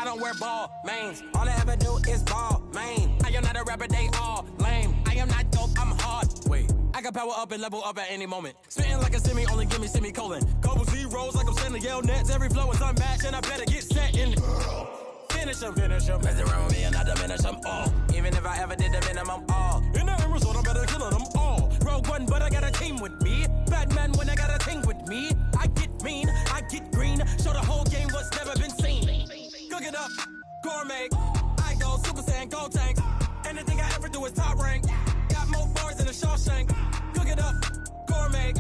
I don't wear ball mains. All I ever do is ball main. I am not a rapper, they all lame. I am not dope, I'm hard. Wait, I can power up and level up at any moment. Spitting like a semi, only give me semicolon. Couple zeros like I'm sending yell nets. Every flow is unmatched and I better get set in. Finish them. Mess around with me and I diminish them all. Even if I ever did the minimum, all. In the end result, I'm better killing them all. Rogue one, but I got a team with me. Batman when I got a team with me. I get mean, I get green. Show the whole game what's never been seen. Cook it up, gourmet. I go Super Saiyan, gold tank. Anything I ever do is top rank. Got more bars than a Shawshank. Cook it up, gourmet.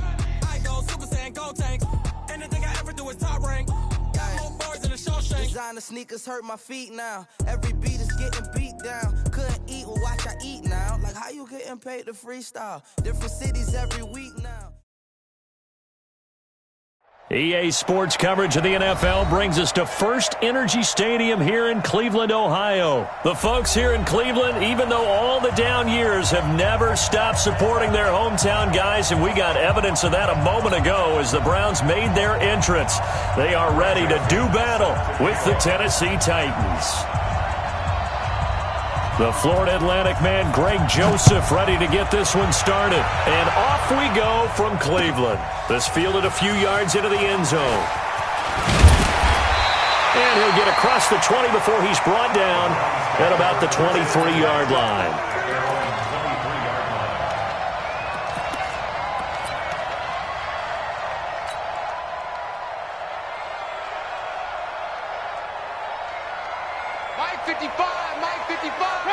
I go Super Saiyan, gold tank. Anything I ever do is top rank. Got more bars than a Shawshank. Designer sneakers hurt my feet now. Every beat is getting beat down. Couldn't eat, well watch I eat now. Like how you getting paid to freestyle? Different cities every week now. EA Sports coverage of the NFL brings us to First Energy Stadium here in Cleveland, Ohio. The folks here in Cleveland, even though all the down years, have never stopped supporting their hometown guys, and we got evidence of that a moment ago as the Browns made their entrance. They are ready to do battle with the Tennessee Titans. The Florida Atlantic man, Greg Joseph, ready to get this one started. And off we go from Cleveland. This fielded a few yards into the end zone. And he'll get across the 20 before he's brought down at about the 23-yard line.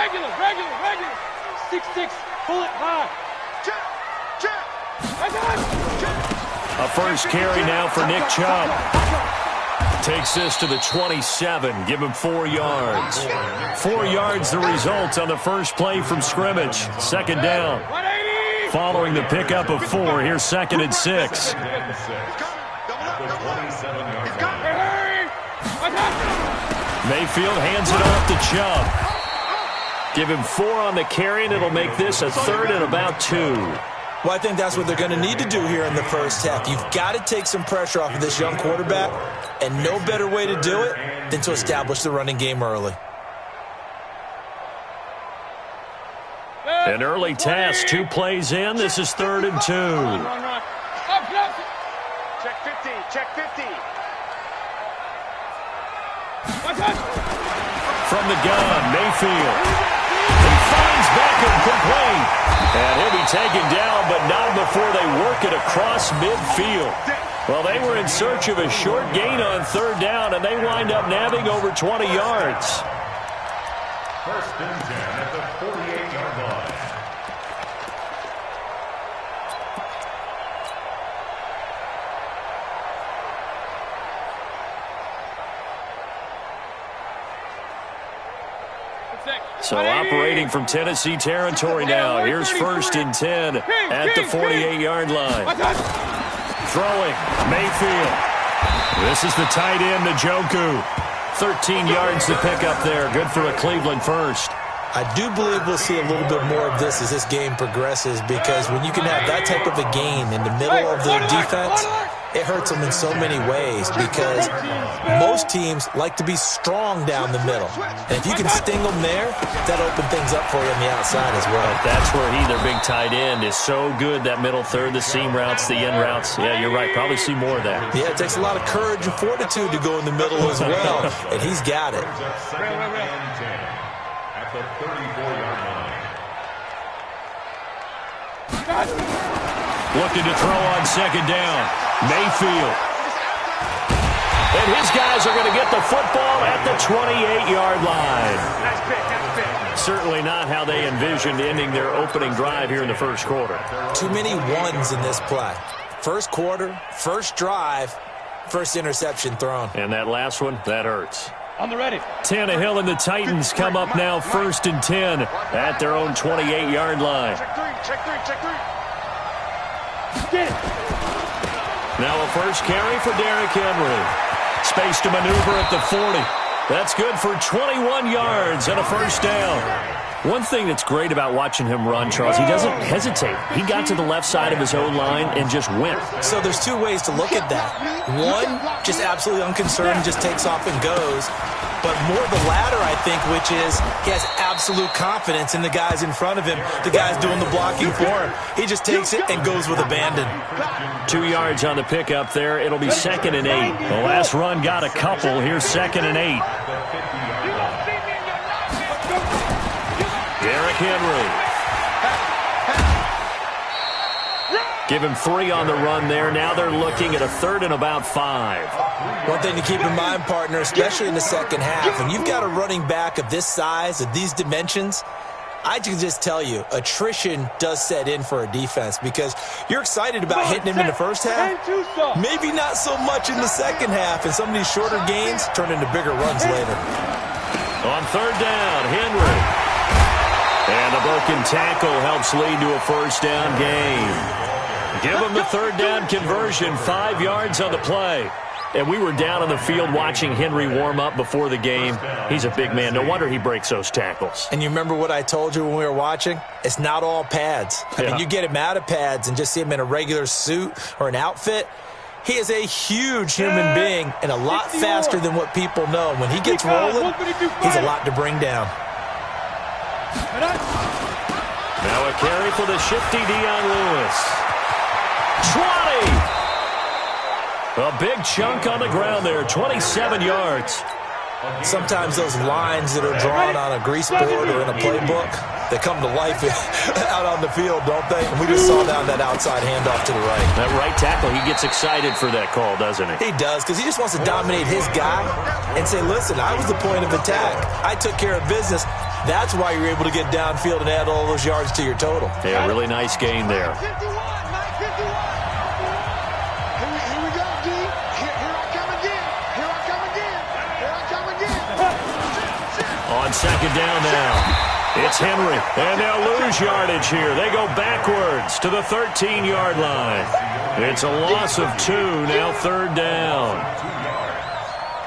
Regular. 6-6, pull it high. A first carry now for Nick Chubb. Takes this to the 27, give him 4 yards. 4 yards the result on the first play from scrimmage. Second down. Following the pickup of 4, here's 2nd and 6. Mayfield hands it off to Chubb. Give him 4 on the carry, and it'll make this a 3rd and about 2. Well, I think that's what they're going to need to do here in the first half. You've got to take some pressure off of this young quarterback, and no better way to do it than to establish the running game early. An early task, 2 plays in. This is 3rd and 2. Check 50. From the gun, Mayfield. He finds Beckham complete. And he'll be taken down, but not before they work it across midfield. Well, they were in search of a short gain on 3rd down, and they wind up nabbing over 20 yards. First and 10 at the 48-yard line. So operating from Tennessee territory now. Here's 1st and 10 at the 48-yard line. Throwing, Mayfield. This is the tight end, Njoku. 13 yards to pick up there. Good for a Cleveland first. I do believe we'll see a little bit more of this as this game progresses, because when you can have that type of a gain in the middle of the defense, it hurts them in so many ways, because most teams like to be strong down the middle. And if you can sting them there, that'll open things up for you on the outside as well. That's where he, their big tight end, is so good, that middle third, the seam routes, the in routes. Yeah, you're right. Probably see more of that. Yeah, it takes a lot of courage and fortitude to go in the middle as well, and he's got it. At the 34-yard line. Looking to throw on 2nd down. Mayfield. And his guys are going to get the football at the 28-yard line. Nice pick. Certainly not how they envisioned ending their opening drive here in the first quarter. Too many ones in this play. First quarter, first drive, first interception thrown. And that last one, that hurts. On the ready. Tannehill and the Titans come up now 1st and 10 at their own 28-yard line. Check three. Get it. Now a first carry for Derrick Henry. Space to maneuver at the 40. That's good for 21 yards and a first down. One thing that's great about watching him run, Charles, he doesn't hesitate. He got to the left side of his own line and just went. So there's two ways to look at that. One, just absolutely unconcerned, just takes off and goes. But more the latter, I think, which is he has absolute confidence in the guys in front of him, the guys doing the blocking for him. He just takes it and goes with abandon. 2 yards on the pickup there. It'll be 2nd and 8. The last run got a couple. Here's 2nd and 8. Derrick Henry. Give him 3 on the run there. Now they're looking at a 3rd and about 5. One thing to keep in mind, partner, especially in the second half, when you've got a running back of this size, of these dimensions, I can just tell you, attrition does set in for a defense because you're excited about hitting him in the first half. Maybe not so much in the second half, and some of these shorter gains turn into bigger runs later. On 3rd down, Henry. And a broken tackle helps lead to a first down gain. Give him the 3rd down conversion, 5 yards on the play. And we were down on the field watching Henry warm up before the game. He's a big man. No wonder he breaks those tackles. And you remember what I told you when we were watching? It's not all pads. I mean, you get him out of pads and just see him in a regular suit or an outfit. He is a huge human being and a lot faster than what people know. When he gets rolling, he's a lot to bring down. Now a carry for the shifty Dion Lewis. 20! A big chunk on the ground there, 27 yards. Sometimes those lines that are drawn on a grease board or in a playbook, they come to life out on the field, don't they? And we just saw down that outside handoff to the right. That right tackle, he gets excited for that call, doesn't he? He does, because he just wants to dominate his guy and say, listen, I was the point of attack. I took care of business. That's why you're able to get downfield and add all those yards to your total. Yeah, really nice gain there. On 2nd down now, it's Henry, and they'll lose yardage here. They go backwards to the 13-yard line. It's a loss of 2, now 3rd down.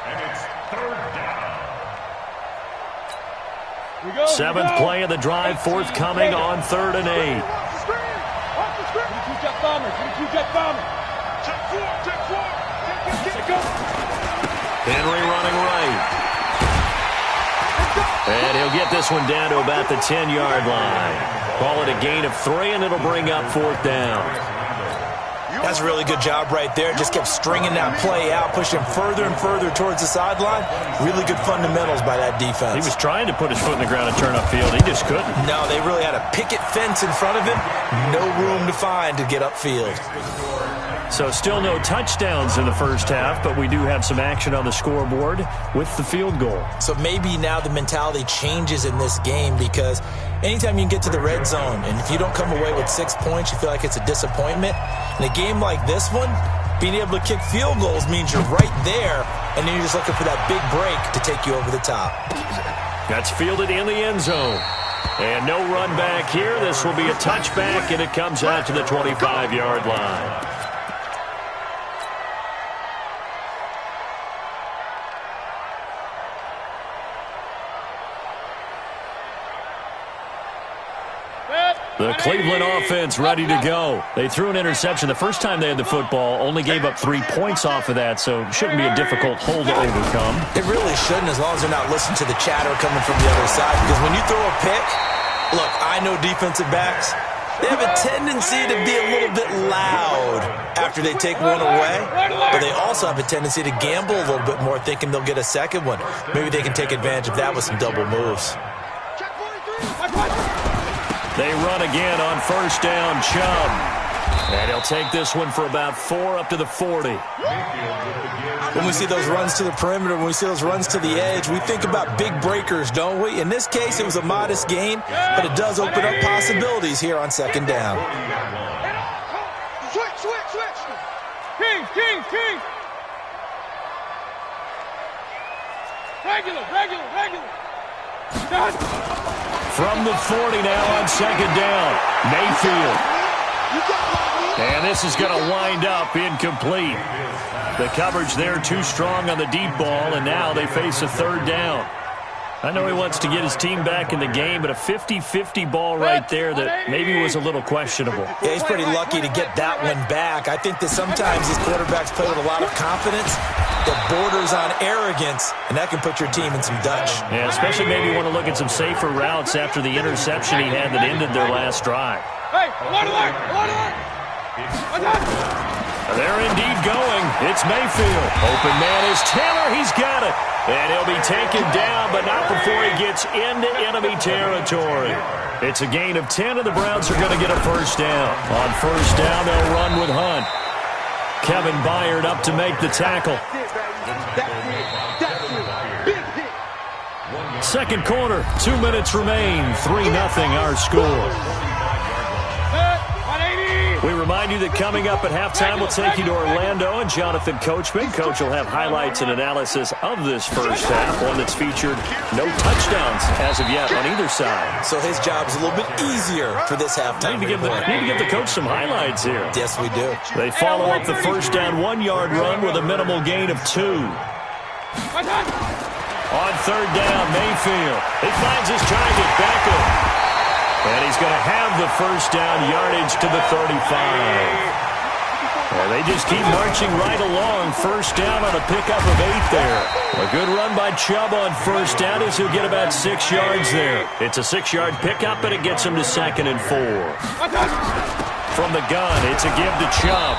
And it's 3rd down. 7th play of the drive, forthcoming on 3rd and 8. Henry running right. And he'll get this one down to about the 10-yard line. Call it a gain of 3, and it'll bring up 4th down. That's a really good job right there. Just kept stringing that play out, pushing him further and further towards the sideline. Really good fundamentals by that defense. He was trying to put his foot in the ground and turn upfield. He just couldn't. No, they really had a picket fence in front of him. No room to find to get upfield. So still no touchdowns in the first half, but we do have some action on the scoreboard with the field goal. So maybe now the mentality changes in this game because anytime you can get to the red zone, and if you don't come away with 6 points, you feel like it's a disappointment. In a game like this one, being able to kick field goals means you're right there, and then you're just looking for that big break to take you over the top. That's fielded in the end zone. And no run back here. This will be a touchback, and it comes out to the 25-yard line. The Cleveland offense ready to go. They threw an interception the first time they had the football, only gave up 3 points off of that, so it shouldn't be a difficult hole to overcome. It really shouldn't, as long as they're not listening to the chatter coming from the other side, because when you throw a pick, look, I know defensive backs, they have a tendency to be a little bit loud after they take one away, but they also have a tendency to gamble a little bit more, thinking they'll get a second one. Maybe they can take advantage of that with some double moves. They run again on 1st down, Chubb. And he'll take this one for about 4 up to the 40. When we see those runs to the perimeter, when we see those runs to the edge, we think about big breakers, don't we? In this case, it was a modest gain, but it does open up possibilities here on 2nd down. Switch. King. Regular. From the 40 now on 2nd down, Mayfield. And this is going to wind up incomplete. The coverage there too strong on the deep ball, and now they face a 3rd down. I know he wants to get his team back in the game, but a 50-50 ball right there that maybe was a little questionable. Yeah, he's pretty lucky to get that one back. I think that sometimes these quarterbacks play with a lot of confidence that borders on arrogance, and that can put your team in some Dutch. Yeah, especially maybe want to look at some safer routes after the interception he had that ended their last drive. Hey, alert, alert, alert, alert! They're indeed going. It's Mayfield. Open man is Taylor. He's got it. And he'll be taken down, but not before he gets into enemy territory. It's a gain of 10, and the Browns are going to get a first down. On first down, they'll run with Hunt. Kevin Byard up to make the tackle. Second quarter, 2 minutes remain. 3-0 our score. We remind you that coming up at halftime, we'll take you to Orlando and Jonathan Coachman. Coach will have highlights and analysis of this first half, one that's featured no touchdowns as of yet on either side. So his job is a little bit easier for this halftime. Need to give the coach some highlights here. Yes, we do. They follow up the first down 1-yard run with a minimal gain of 2. On third down, Mayfield. He finds his target, Beckham. And he's going to have the first down, yardage to the 35. And they just keep marching right along. First down on a pickup of 8 there. A good run by Chubb on first down as he'll get about 6 yards there. It's a 6-yard pickup, and it gets him to 2nd and 4. From the gun, it's a give to Chubb.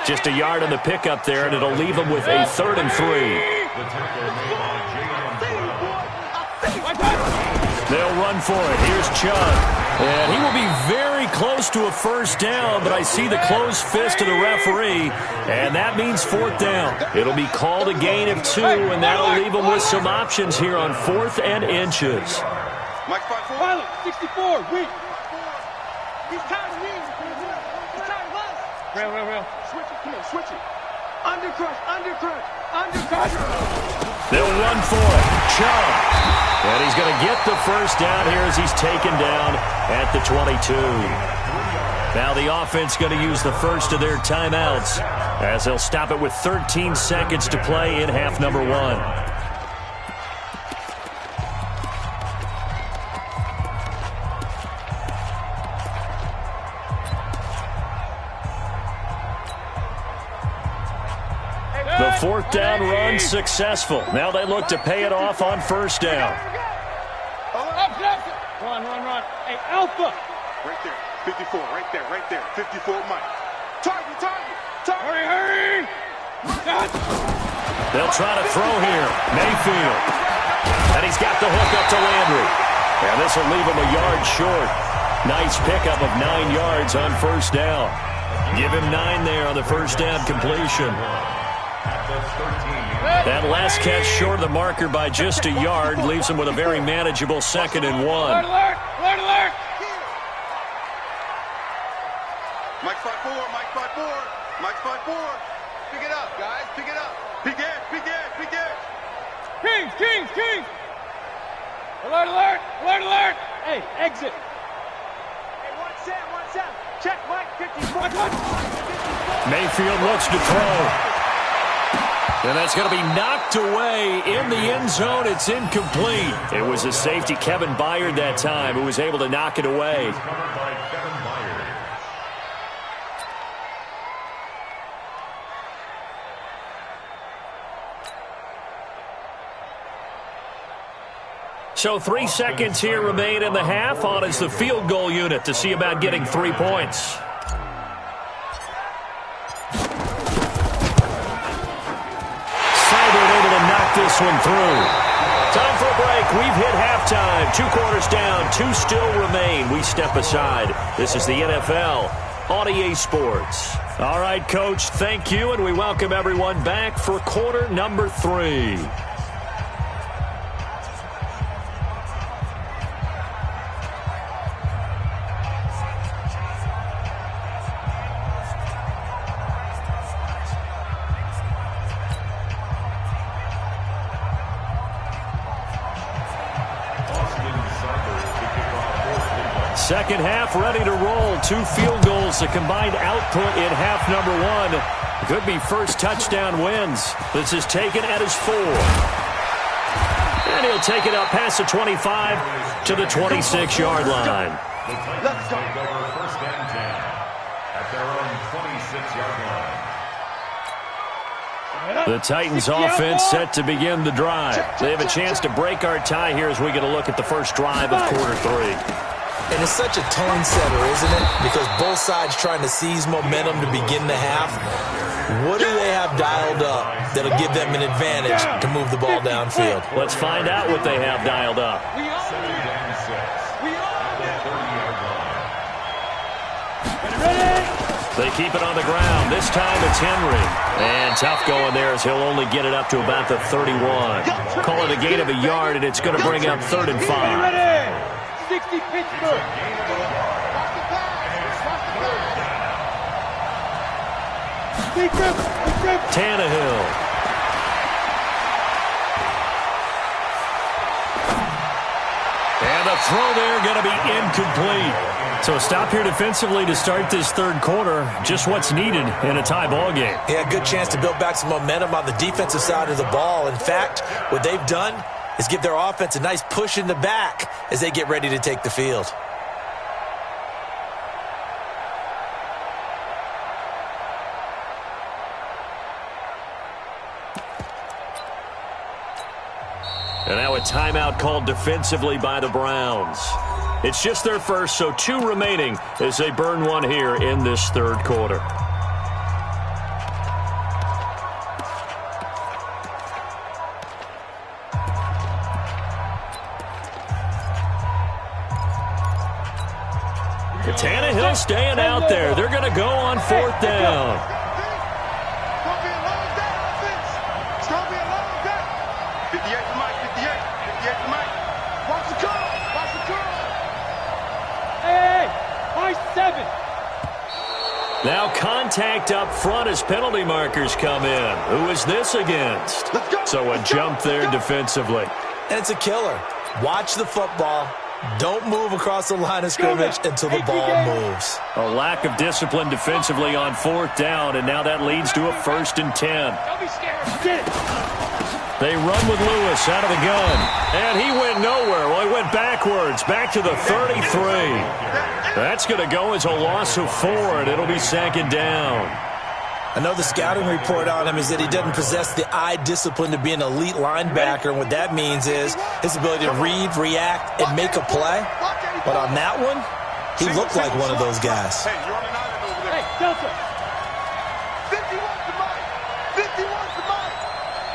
Just a yard on the pickup there, and it'll leave him with a 3rd and 3. They'll run for it. Here's Chubb. And he will be very close to a first down, but I see the closed fist of the referee, and that means 4th down. It'll be called a gain of 2, and that'll leave them with some options here on 4th and inches. Mike 5-4. 64, weak. He's tired of me. He's tired of us. Real. Switch it, come on, switch it. Undercrush. They'll run for it. Chubb. And he's going to get the first down here as he's taken down at the 22. Now the offense going to use the first of their timeouts as they'll stop it with 13 seconds to play in half number 1. The 4th down run successful. Now they look to pay it off on first down. Run. Hey, Alpha. Right there. 54, right there. 54, Mike. Target. Hurry. They'll try to throw here. Mayfield. And he's got the hook up to Landry. And this will leave him a yard short. Nice pickup of 9 yards on first down. Give him 9 there on the first down completion. That last catch short of the marker by just a yard leaves him with a very manageable 2nd and 1. Alert! Mike 5-4. Mike 5-4. Pick it up, guys. Pick it up. Pick it. Kings! Alert! Hey, exit. Hey, 1-7. Check, Mike, 54. Mayfield looks to throw. And that's going to be knocked away in the end zone. It's incomplete. It was a safety, Kevin Byard, that time, who was able to knock it away. So 3 seconds here remain in the half. On is the field goal unit to see about getting 3 points. This one through. Time for a break. We've hit halftime. 2 quarters down. 2 still remain. We step aside. This is the NFL on EA Sports. All right, Coach, thank you, and we welcome everyone back for quarter number 3. Second half ready to roll. 2 field goals, the combined output in half number 1. Could be first touchdown wins. This is taken at his 4. And he'll They'll take it up past the 25 to the 26-yard line. The Titans take over 1st and 10 at their own 26-yard line. The Titans offense set to begin the drive. They have a chance to break our tie here as we get a look at the first drive of quarter 3. And it's such a tone setter, isn't it? Because both sides trying to seize momentum to begin the half. What do they have dialed up that'll give them an advantage to move the ball downfield? Let's find out what they have dialed up. They keep it on the ground. This time it's Henry. And tough going there as he'll only get it up to about the 31. Call it a gain of a yard, and it's going to bring up 3rd and 5. 60 Pittsburgh. Tannehill. And the throw there going to be incomplete. So a stop here defensively to start this 3rd quarter. Just what's needed in a tie ball game. Yeah, good chance to build back some momentum on the defensive side of the ball. In fact, what they've done is give their offense a nice push in the back as they get ready to take the field. And now a timeout called defensively by the Browns. It's just their first, so 2 remaining as they burn one here in this 3rd quarter. Tannehill staying out there. They're going to go on 4th down. Now contact up front as penalty markers come in. Who is this against? So a jump there defensively. And it's a killer. Watch the football. Don't move across the line of scrimmage until the ball moves. A lack of discipline defensively on 4th down, and now that leads to a 1st and 10. Don't be scared. They run with Lewis out of the gun. And he went nowhere. Well, he went backwards, back to the 33. That's going to go as a loss of 4, and it'll be 2nd down. I know the scouting report on him is that he doesn't possess the eye discipline to be an elite linebacker, and what that means is his ability to read, react, and make a play. But on that one, he looked like one of those guys. Hey, you're on an island over there. Hey, Delta. 51's the mic. 51's the mic.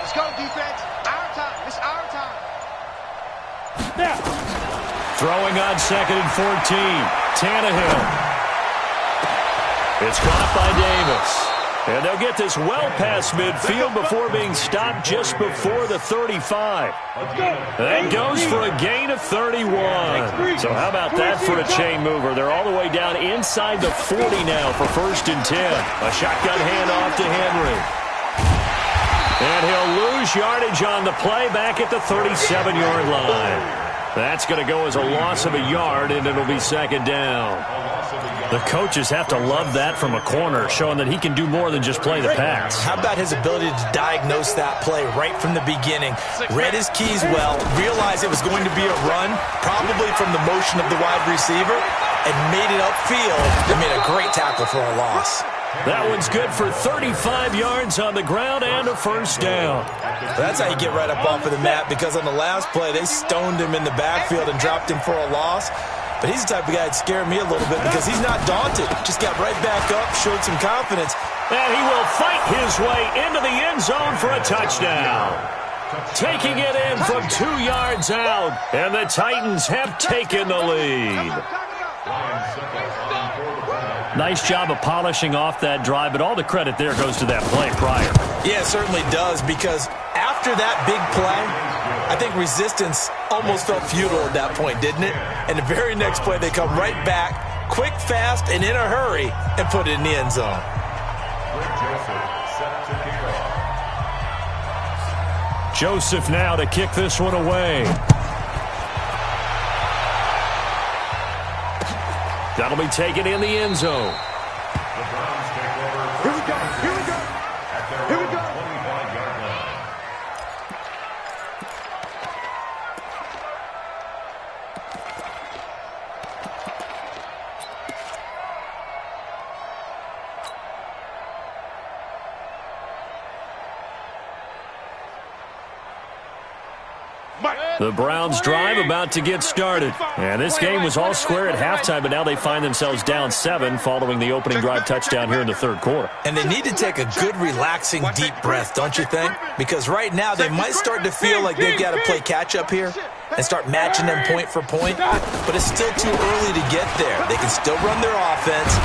Let's go, defense. Our time. It's our time. Now. Throwing on 2nd and 14. Tannehill. It's caught by Davis. And they'll get this well past midfield before being stopped just before the 35. That goes for a gain of 31. So how about that for a chain mover? They're all the way down inside the 40 now for 1st and 10. A shotgun handoff to Henry. And he'll lose yardage on the play back at the 37-yard line. That's going to go as a loss of a yard, and it'll be 2nd down. The coaches have to love that from a corner, showing that he can do more than just play the pass. How about his ability to diagnose that play right from the beginning? Read his keys well, realized it was going to be a run, probably from the motion of the wide receiver, and made it upfield and made a great tackle for a loss. That one's good for 35 yards on the ground and a 1st down. That's how you get right up off of the mat, because on the last play, they stoned him in the backfield and dropped him for a loss. But he's the type of guy that scared me a little bit because he's not daunted. Just got right back up, showed some confidence. And he will fight his way into the end zone for a touchdown. Taking it in from 2 yards out, and the Titans have taken the lead. Nice job of polishing off that drive, but all the credit there goes to that play prior. Yeah, it certainly does, because after that big play, I think resistance almost felt futile at that point, didn't it? And the very next play, they come right back, quick, fast, and in a hurry, and put it in the end zone. Joseph now to kick this one away. That'll be taken in the end zone. The Browns take over. Here we go. Here we go. At their 25-yard line. The Browns drive about to get started. And this game was all square at halftime, but now they find themselves down 7 following the opening drive touchdown here in the third quarter. And they need to take a good, relaxing, deep breath, don't you think? Because right now they might start to feel like they've got to play catch-up here and start matching them point for point. But it's still too early to get there. They can still run their offense.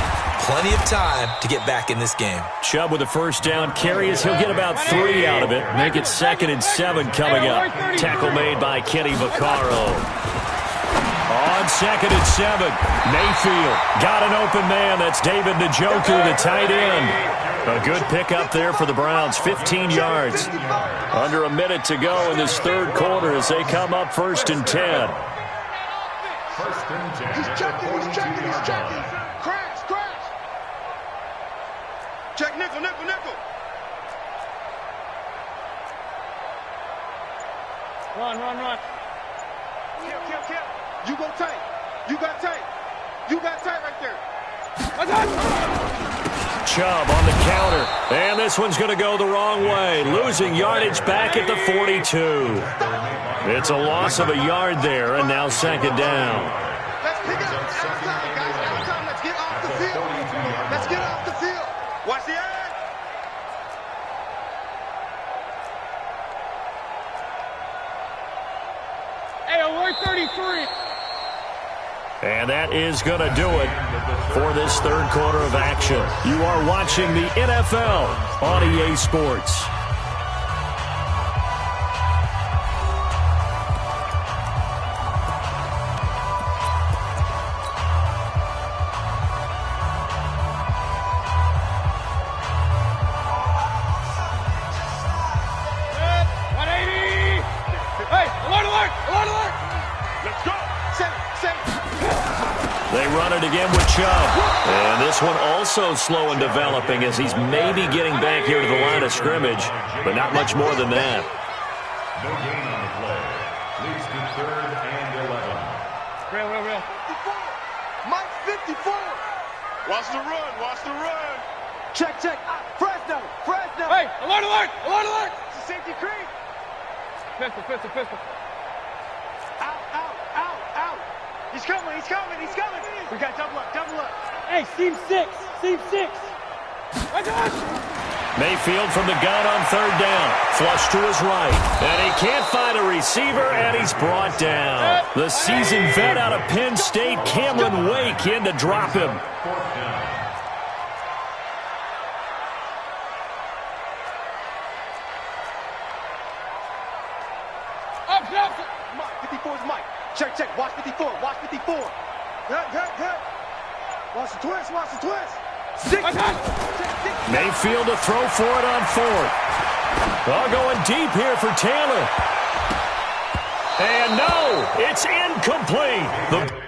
Plenty of time to get back in this game. Chubb with a first down carries. He'll get about 3 out of it. Make it 2nd and 7 coming up. Tackle made by Kenny Vaccaro. On 2nd and 7, Mayfield got an open man. That's David Njoku, the tight end. A good pickup there for the Browns, 15 yards. Under a minute to go in this third quarter as they come up 1st and 10. First and 10. He's checking. Crash. Check nickel. Run. Kill. You go tight. You got tight right there. Chubb on the counter. And this one's going to go the wrong way. Losing yardage back at the 42. It's a loss of a yard there, and now 2nd down. Let's pick it up. Outside, guys. Outside. Let's get off the field. Watch the eye. Hey, alert 33. And that is going to do it for this third quarter of action. You are watching the NFL on EA Sports. They run it again with Chubb. And this one also slow in developing as he's maybe getting back here to the line of scrimmage, but not much more than that. No gain on the play. Leads to 3rd and 11. Real. 54. Mike 54. Watch the run. Check. Fresno. Hey, alert. It's a safety creep. Pistol. Out. He's coming. We got double up. Hey, seam 6. Mayfield from the gun on 3rd down. Flush to his right. And he can't find a receiver, and he's brought down. The seasoned vet out of Penn State, Cameron Wake, in to drop him. 4th down. Up. 54 is Mike. Check. Watch 54. Good. Watch the twist. 6. Mayfield to throw for it on 4th. Well, going deep here for Taylor. And no, it's incomplete.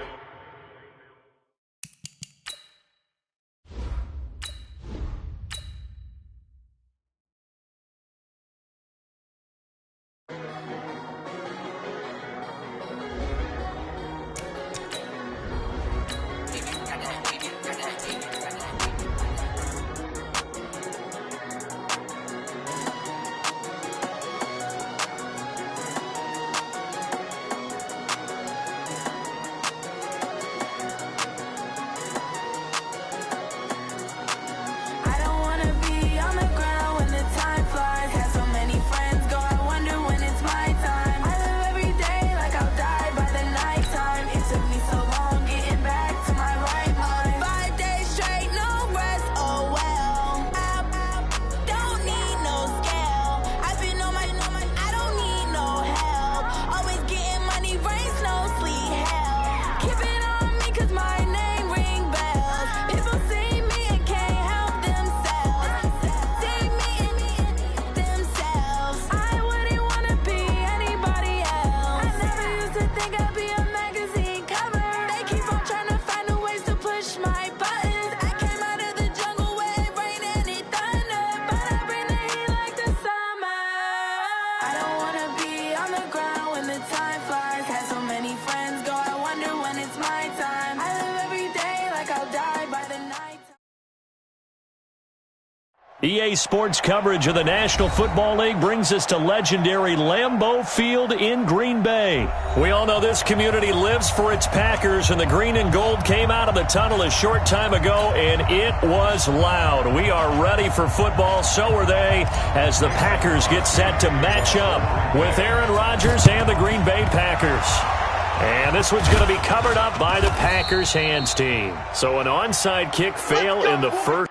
EA Sports coverage of the National Football League brings us to legendary Lambeau Field in Green Bay. Bay. We all know this community lives for its Packers, and the green and gold came out of the tunnel a short time ago, and it was loud. We are ready for football, so are they, as the Packers get set to match up with Aaron Rodgers and the Green Bay Packers. And this one's going to be covered up by the Packers hands team. So an onside kick fail in the first.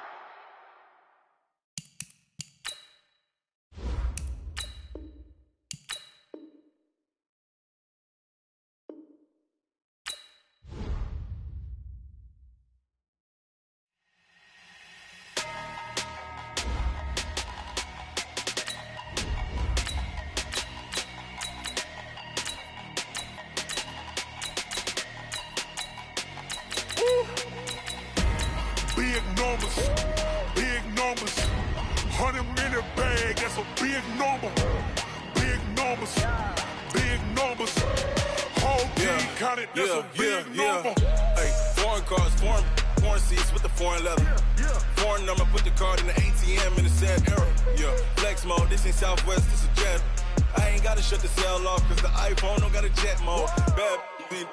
Big numbers, 100-minute bag, that's a big number. Big numbers, whole team counted, that's a big number. Hey, foreign cars, foreign seats with the foreign leather. Foreign number, put the card in the ATM in the sad era. Yeah, flex mode, this ain't Southwest, this a jet. I ain't gotta shut the cell off, cause the iPhone don't got a jet mode. Bad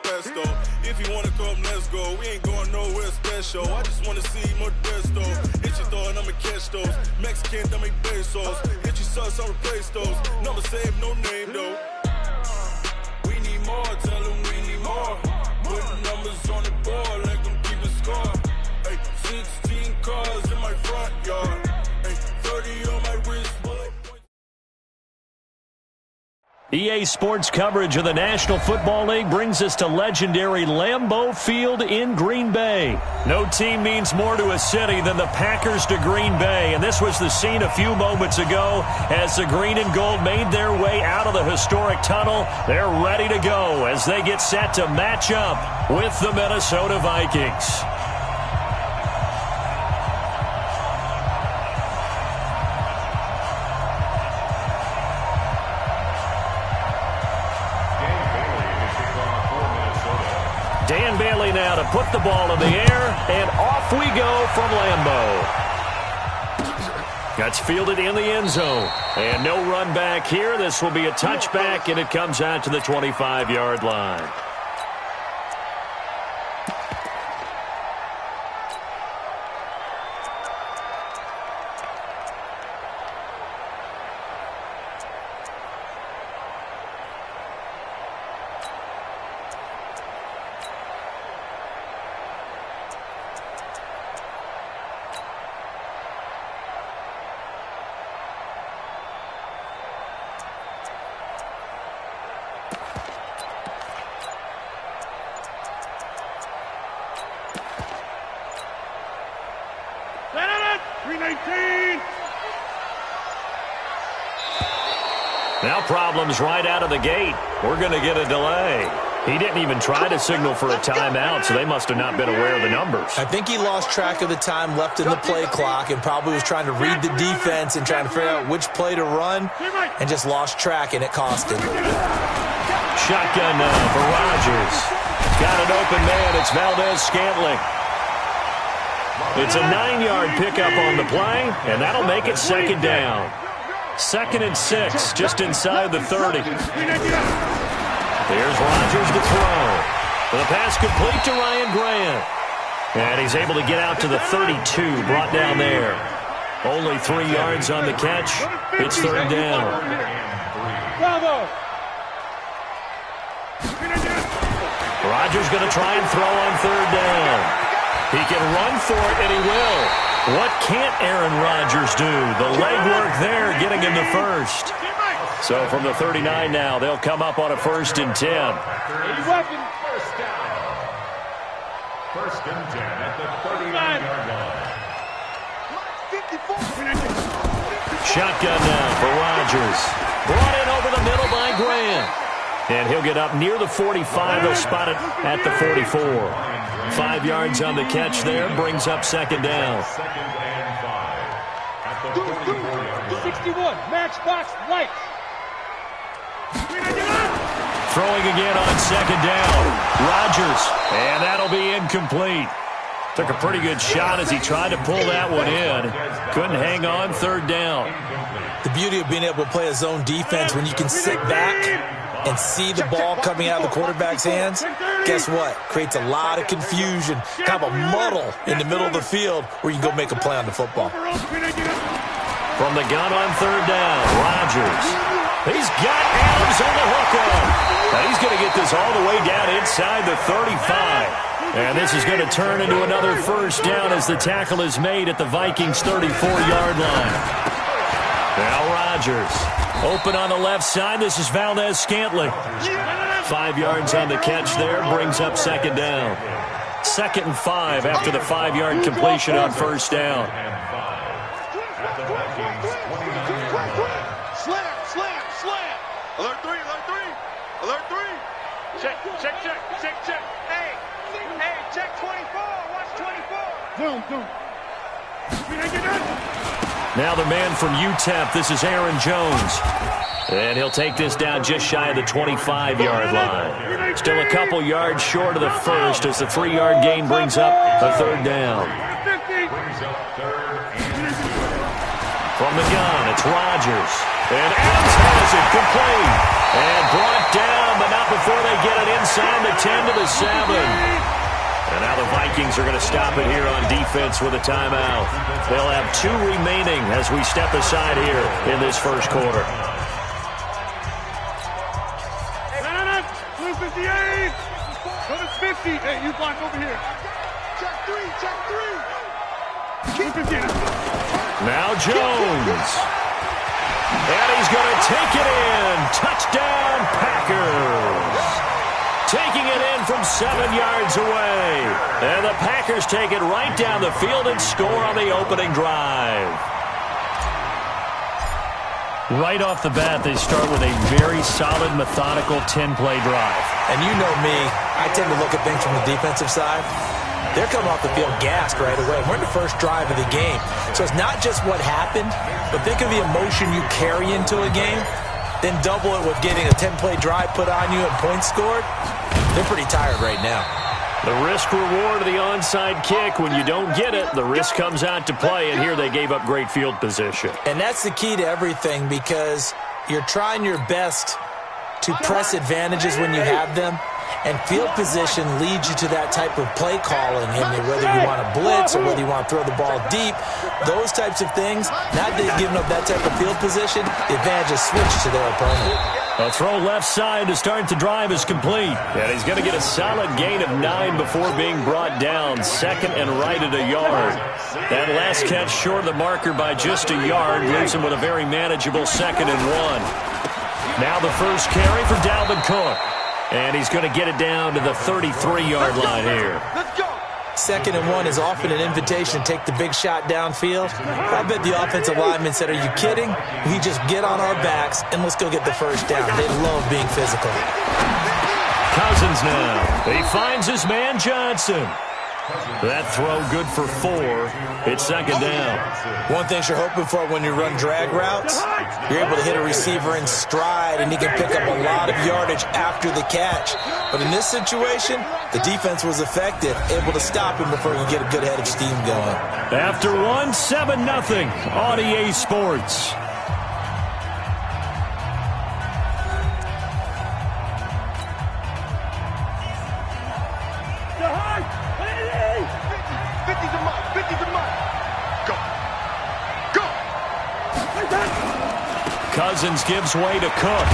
pesto. If you wanna come, let's go. We ain't going nowhere special. I just wanna see more desto. Hit your throw and I'ma catch those. Mexican, don't make pesos. Hit your sauce, I'll replace those. Number save, no name though. We need more, tell them we need more. Put numbers on the board, let them keep a score. Hey, 16 cars in my front yard. Hey, 30 on my wrist. EA Sports coverage of the National Football League brings us to legendary Lambeau Field in Green Bay. No team means more to a city than the Packers to Green Bay, and this was the scene a few moments ago as the green and gold made their way out of the historic tunnel. They're ready to go as they get set to match up with the Minnesota Vikings. Dan Bailey now to put the ball in the air, and off we go from Lambeau. That's fielded in the end zone. And no run back here. This will be a touchback, and it comes out to the 25-yard line. Now problems right out of the gate. We're going to get a delay. He didn't even try to signal for a timeout, so they must have not been aware of the numbers. I think he lost track of the time left in the play clock and probably was trying to read the defense and trying to figure out which play to run and just lost track, and it cost him. Shotgun now for Rodgers. Got an open man. It's Valdez-Scantling. It's a 9-yard pickup on the play, and that'll make it second down. 2nd and 6, just inside the 30. Here's Rodgers to throw. The pass complete to Ryan Grant. And he's able to get out to the 32, brought down there. Only 3 yards on the catch. It's third down. Bravo! Rodgers going to try and throw on third down. He can run for it, and he will. What can't Aaron Rodgers do? The legwork there getting him the first. So from the 39 now, they'll come up on a 1st and 10. First and 10 at the 39-yard line. Shotgun now for Rodgers. Brought in over the middle by Grant. And he'll get up near the 45. They'll spot it at the 44. 5 yards on the catch there. Brings up second down. Second and 5 at the 44-yard line. 61, matchbox lights. Throwing again on second down. Rodgers. And that'll be incomplete. Took a pretty good shot as he tried to pull that one in. Couldn't hang on, third down. The beauty of being able to play a zone defense when you can sit back and see the ball coming out of the quarterback's hands, guess what? Creates a lot of confusion, kind of a muddle in the middle of the field where you can go make a play on the football. From the gun on third down, Rodgers. He's got Adams on the hookup. Now he's going to get this all the way down inside the 35. And this is going to turn into another first down as the tackle is made at the Vikings' 34-yard line. Now Rodgers. Open on the left side. This is Valdez-Scantling. 5 yards on the catch there. Brings up second down. 2nd and 5 after the 5-yard completion on first down. Slam. Alert 3. Check. Hey, check 24. Watch 24. Now the man from UTEP, this is Aaron Jones. And he'll take this down just shy of the 25-yard line. Still a couple yards short of the first as the 3-yard gain brings up a third down. From the gun, it's Rodgers. And Adams has it complete. And brought down, but not before they get it inside the 10 to the 7. And now the Vikings are going to stop it here on defense with a timeout. They'll have 2 remaining as we step aside here in this first quarter. Blue 58. Go to 50. Hey, you block over here. Check 3. Blue 58. Now Jones. And he's going to take it in. Touchdown, Packers. Taking it in from 7 yards away. And the Packers take it right down the field and score on the opening drive. Right off the bat, they start with a very solid, methodical 10-play drive. And you know me, I tend to look at things from the defensive side. They're coming off the field gassed right away. We're in the first drive of the game. So it's not just what happened, but think of the emotion you carry into a game. Then double it with getting a 10-play drive put on you and points scored. They're pretty tired right now. The risk-reward of the onside kick, when you don't get it, the risk comes out to play, and here they gave up great field position. And that's the key to everything, because you're trying your best to press advantages when you have them, and field position leads you to that type of play calling. I mean, whether you want to blitz or whether you want to throw the ball deep, those types of things, now that they've given up that type of field position, the advantage is switched to their opponent. A throw left side to start the drive is complete. And he's going to get a solid gain of 9 before being brought down. 2nd and right at a yard. That last catch short of the marker by just a yard leaves him with a very manageable 2nd and 1. Now the first carry for Dalvin Cook. And he's going to get it down to the 33-yard line here. Let's go. 2nd and 1 is often an invitation to take the big shot downfield. I bet the offensive lineman said, are you kidding? We just get on our backs and let's go get the first down. They love being physical. Cousins now. He finds his man Johnson. That throw good for 4. It's 2nd down. One thing you're hoping for when you run drag routes, you're able to hit a receiver in stride and he can pick up a lot of yardage after the catch. But in this situation, the defense was effective, able to stop him before he could get a good head of steam going. After 1, 7-0 on EA Sports. Cousins gives way to Cook.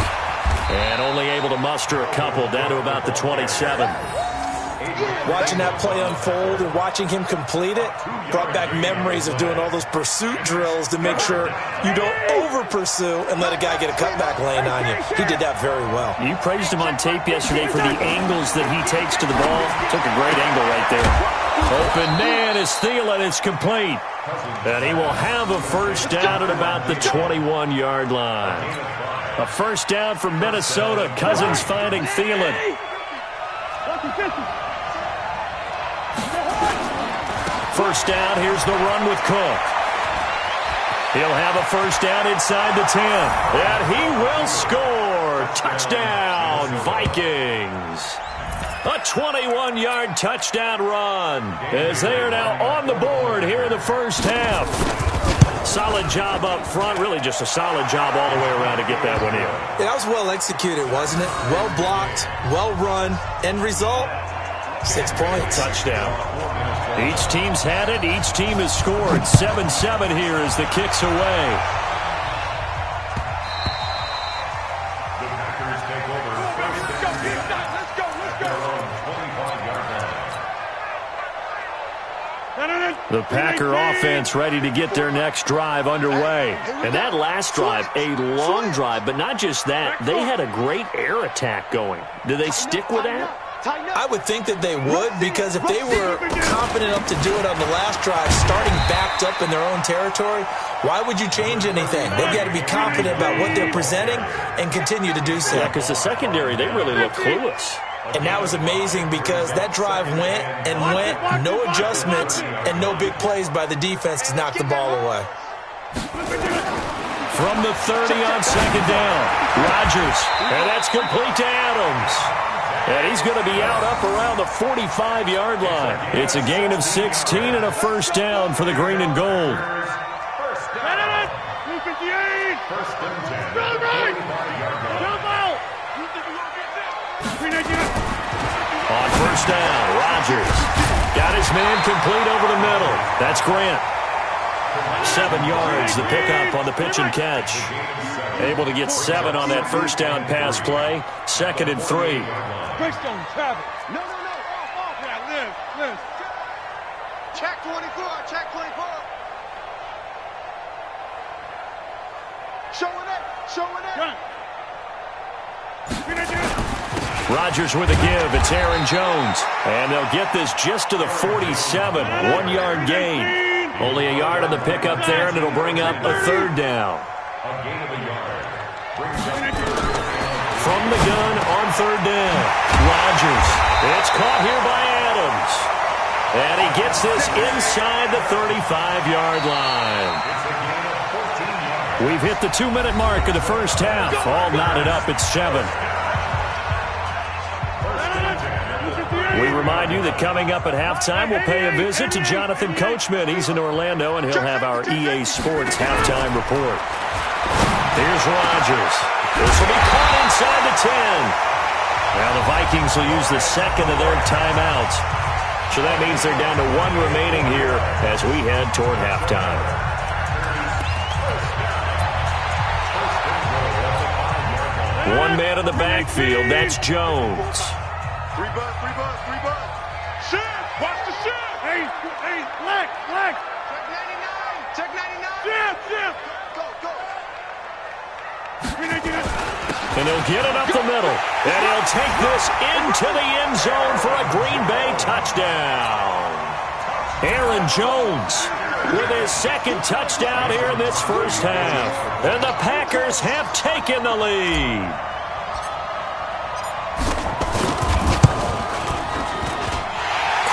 And only able to muster a couple down to about the 27. Watching that play unfold and watching him complete it brought back memories of doing all those pursuit drills to make sure you don't over-pursue and let a guy get a cutback lane on you. He did that very well. You praised him on tape yesterday for the angles that he takes to the ball. Took a great angle right there. Open man is Thielen. It's complete. And he will have a first down at about the 21-yard line. A first down from Minnesota. Cousins finding Thielen. First down, here's the run with Cook. He'll have a first down inside the 10. And he will score. Touchdown, Vikings. A 21-yard touchdown run as they are now on the board here in the first half. solid job up front, really just a solid job all the way around to get that one in. Yeah, that was well executed, wasn't it? Well blocked, well run. End result, 6 points. Touchdown. Each team's had it. Each team has scored. 7-7 here as the kick's away. The Packers take over. Let's go. The Packer offense ready to get their next drive underway. And that last drive, a long drive, but not just that. They had a great air attack going. Do they stick with that? I would think that they would, because if they were confident enough to do it on the last drive, starting backed up in their own territory, why would you change anything? They've got to be confident about what they're presenting and continue to do so. Yeah, because the secondary, they really look clueless. And that was amazing because that drive went, no adjustments, and no big plays by the defense to knock the ball away. From the 30 on second down, Rodgers, and that's complete to Adams. And he's going to be out up around the 45-yard line. It's a gain of 16 and a first down for the green and gold. First and 10. On first down, Rodgers got his man complete over the middle. That's Grant. 7 yards, the pickup on the pitch and catch. Able to get 7 on that first down pass play. 2nd and 3. No. Off. Yeah, Liz. Check 24. Showing it. Rodgers with a give. It's Aaron Jones. And they'll get this just to the 47. 1-yard gain. Only a yard on the pickup there, and it'll bring up a third down. A gain of a yard. From the gun on third down, Rodgers. It's caught here by Adams. And he gets this inside the 35-yard line. We've hit the 2-minute mark of the first half. All knotted up at 7. We remind you that coming up at halftime, we'll pay a visit to Jonathan Coachman. He's in Orlando, and he'll have our EA Sports halftime report. Here's Rodgers. This will be caught inside the 10. Now the Vikings will use the second of their timeouts. So that means they're down to 1 remaining here as we head toward halftime. One man in the backfield. That's Jones. Free bus. Shit! Watch the shit! Hey, black! Check 99. Shit! Go. And he'll get it up the middle. And he'll take this into the end zone for a Green Bay touchdown. Aaron Jones with his second touchdown here in this first half. And the Packers have taken the lead.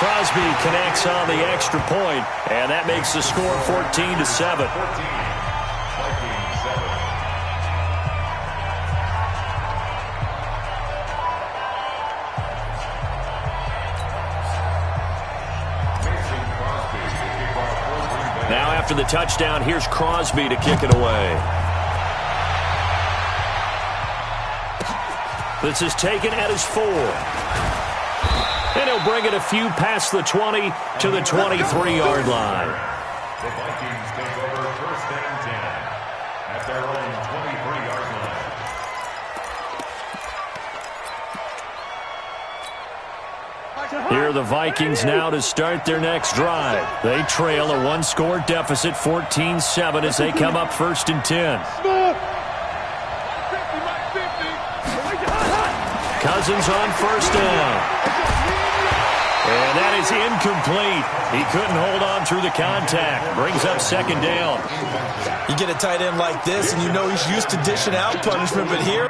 Crosby connects on the extra point, and that makes the score 14-7. Now after the touchdown, here's Crosby to kick it away. This is taken at his 4. And he'll bring it a few past the 20 to the 23-yard line. The Vikings take over first and 10 at their own 23-yard line. Here are the Vikings now to start their next drive. They trail a 1-score deficit, 14-7, as they come up first and 10. Cousins on first down. And that is incomplete. He couldn't hold on through the contact. Brings up second down. You get a tight end like this, and you know he's used to dishing out punishment, but here...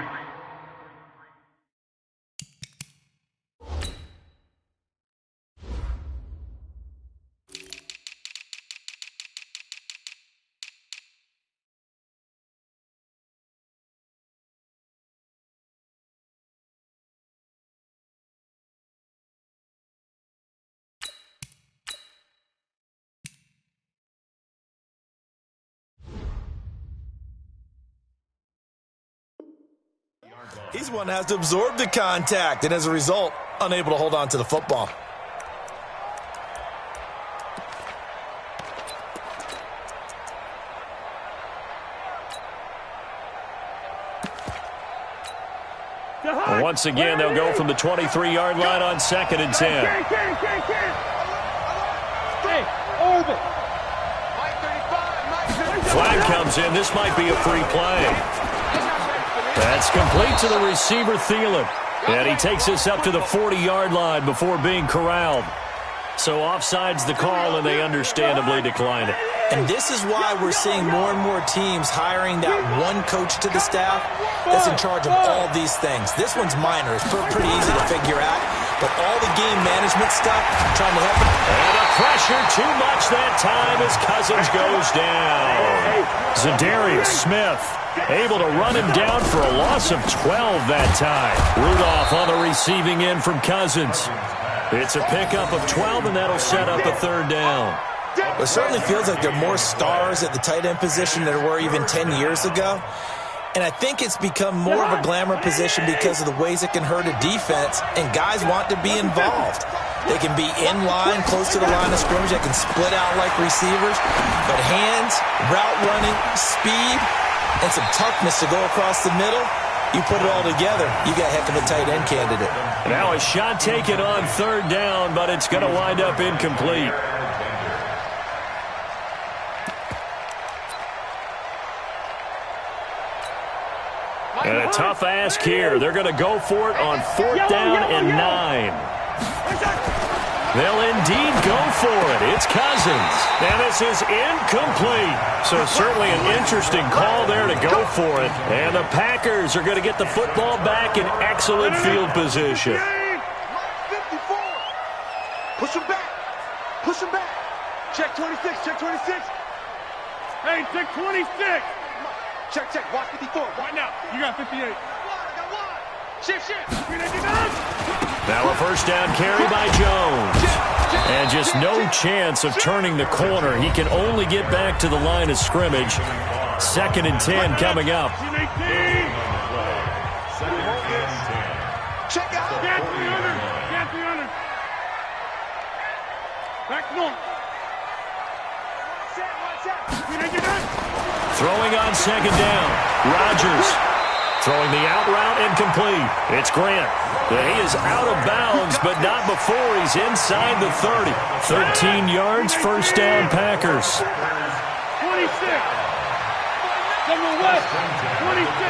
He's one that has to absorb the contact, and as a result, unable to hold on to the football. Once again, they'll go from the 23-yard line on 2nd and 10. Flag comes in. This might be a free play. That's complete to the receiver, Thielen. And he takes us up to the 40-yard line before being corralled. So offside's the call, and they understandably declined it. And this is why we're seeing more and more teams hiring that one coach to the staff that's in charge of all these things. This one's minor. It's pretty easy to figure out. But all the game management stuff, trying to help him. And the pressure too much that time as Cousins goes down. Zadarius Smith able to run him down for a loss of 12 that time. Rudolph on the receiving end from Cousins. It's a pickup of 12, and that'll set up a 3rd down. It certainly feels like there are more stars at the tight end position than there were even 10 years ago. And I think it's become more of a glamour position because of the ways it can hurt a defense, and guys want to be involved. They can be in line, close to the line of scrimmage. They can split out like receivers. But hands, route running, speed, and some toughness to go across the middle, you put it all together, you got a heck of a tight end candidate. Now a shot taken on 3rd down, but it's going to wind up incomplete. And a tough ask here. They're going to go for it on 4th down and 9. They'll indeed go for it. It's Cousins. And this is incomplete. So certainly an interesting call there to go for it. And the Packers are going to get the football back in excellent field position. 54. Push him back. Push him back. Check 26. Check 26. Hey, check 26. Check. Watch 54. Right now. You got 58. I got one. Shift. Now a 1st down carry by Jones. And just no chance of turning the corner. He can only get back to the line of scrimmage. 2nd and 10 coming up. Check out. Get 300. Back north. Throwing on 2nd down. Rodgers throwing the out route incomplete. It's Grant. He is out of bounds, but not before he's inside the 30. 13 yards, 1st down Packers. 26. From the west. 26.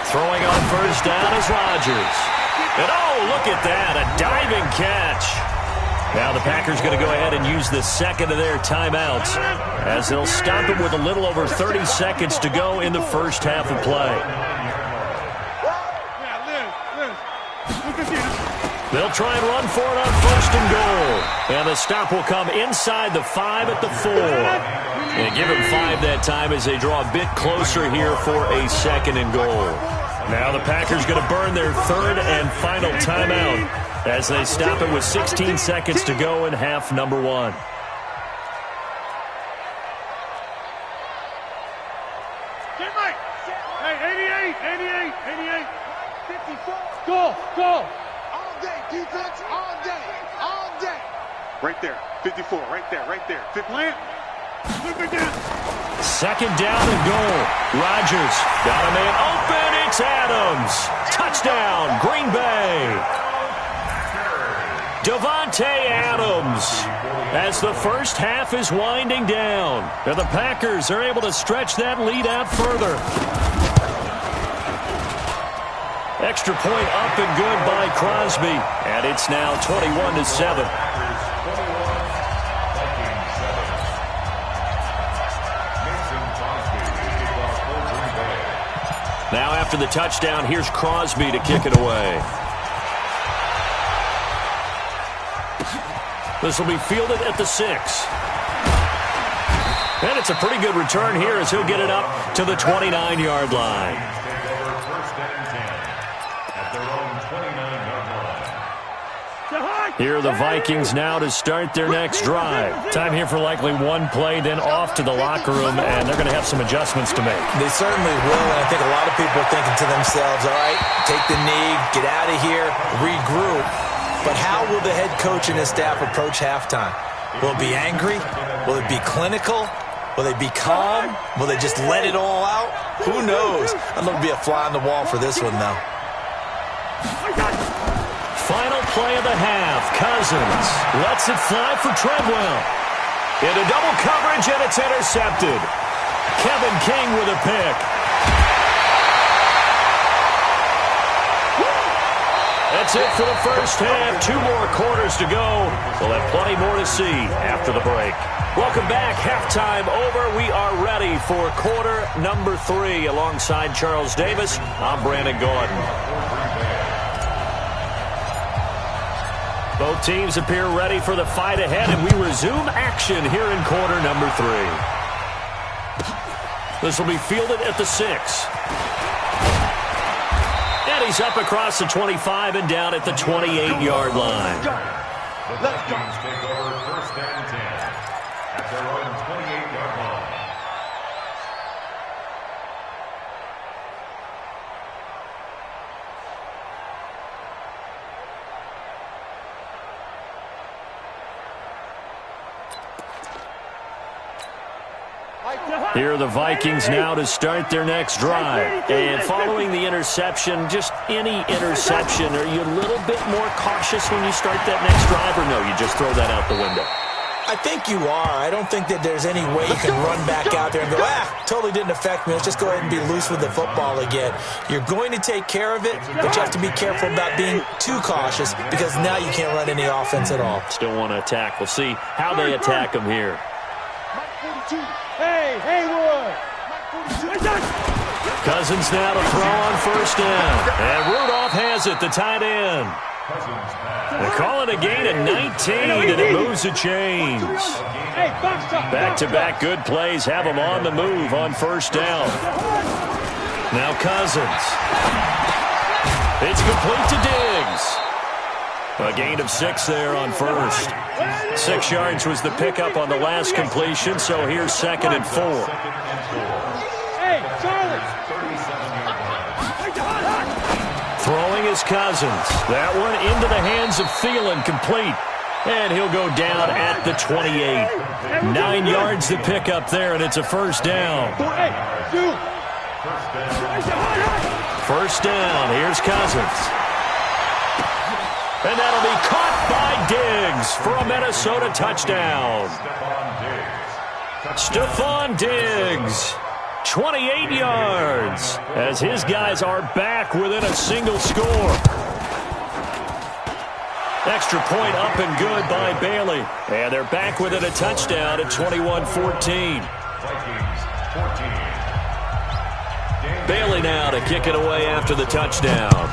Throwing on 1st down is Rodgers. And oh, look at that, a diving catch. Now the Packers going to go ahead and use the 2nd of their timeouts as they'll stop him with a little over 30 seconds to go in the 1st half of play. They'll try and run for it on 1st and goal. And the stop will come inside the 5 at the 4. And give him 5 that time as they draw a bit closer here for a 2nd and goal. Now the Packers going to burn their 3rd and final timeout as they stop it with 16 seconds to go in half number 1. Get right. Hey, 88. 54. Go. All day, defense, all day. Right there, 54, right there. 2nd down and goal. Rodgers got a man open. It's Adams. Touchdown, Green Bay. Davante Adams as the 1st half is winding down. And the Packers are able to stretch that lead out further. Extra point up and good by Crosby. And it's now 21-7. Now after the touchdown, here's Crosby to kick it away. This will be fielded at the 6. And it's a pretty good return here as he'll get it up to the 29-yard line. At their own 29-yard line. Here are the Vikings now to start their next drive. Time here for likely one play, then off to the locker room, and they're going to have some adjustments to make. They certainly will, and I think a lot of people are thinking to themselves, all right, take the knee, get out of here, regroup. But how will the head coach and his staff approach halftime? Will it be angry? Will it be clinical? Will they be calm? Will they just let it all out? Who knows? I'm going to be a fly on the wall for this one, though. Final play of the half. Cousins lets it fly for Treadwell. Into double coverage, and it's intercepted. Kevin King with a pick. That's it for the first half. 2 more quarters to go. We'll have plenty more to see after the break. Welcome back. Halftime over. We are ready for quarter number 3. Alongside Charles Davis, I'm Brandon Gordon. Both teams appear ready for the fight ahead, and we resume action here in quarter number 3. This will be fielded at the 6. And he's up across the 25 and down at the 28-yard line. The Vikings take over first and 10 at their own 28-yard line. Here are the Vikings now to start their next drive. And following the interception, just any interception, are you a little bit more cautious when you start that next drive, or no, you just throw that out the window? I think you are. I don't think that there's any way you can run back out there and go, totally didn't affect me. Let's just go ahead and be loose with the football again. You're going to take care of it, but you have to be careful about being too cautious because now you can't run any offense at all. Still want to attack. We'll see how they attack them here. Hey, Haywood! Cousins now to throw on first down. And Rudolph has it, the tight end. They call it a gain of 19, and it moves the chains. Back-to-back good plays have them on the move on first down. Now Cousins. It's complete to Diggs. A gain of 6 there on first. 6 yards was the pickup on the last completion, so here's 2nd and 4. Hey, Charlie! Throwing is Cousins. That one into the hands of Thielen, complete. And he'll go down at the 28. 9 yards the pickup there, and it's a first down. First down, here's Cousins. And that'll be caught by Diggs for a Minnesota touchdown. Stephon Diggs, 28 yards, as his guys are back within a single score. Extra point up and good by Bailey. And they're back within a touchdown at 21-14. Bailey now to kick it away after the touchdown.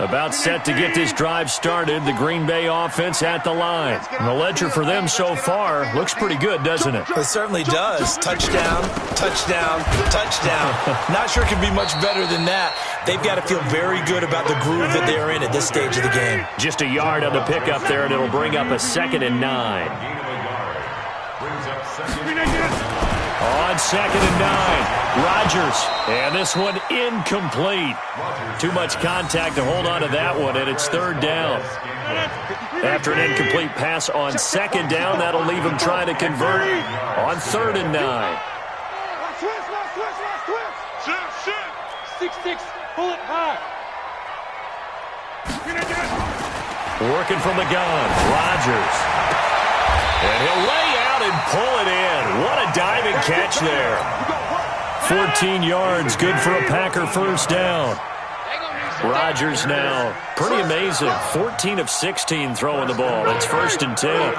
About set to get this drive started. The Green Bay offense at the line. And the ledger for them so far looks pretty good, doesn't it? It certainly does. Touchdown, touchdown, touchdown. Not sure it could be much better than that. They've got to feel very good about the groove that they're in at this stage of the game. Just a yard on the pickup there, and it'll bring up a 2nd and 9. On 2nd and 9. Rodgers, and this one incomplete. Too much contact to hold on to that one, and it's 3rd down. After an incomplete pass on 2nd down, that'll leave him trying to convert on 3rd and 9. 6-6, pull it high. Working from the gun, Rodgers. And he'll lay out and pull it in. What a diving catch there. 14 yards, good for a Packer first down. Rodgers now, pretty amazing. 14 of 16 throwing the ball. It's 1st and 10.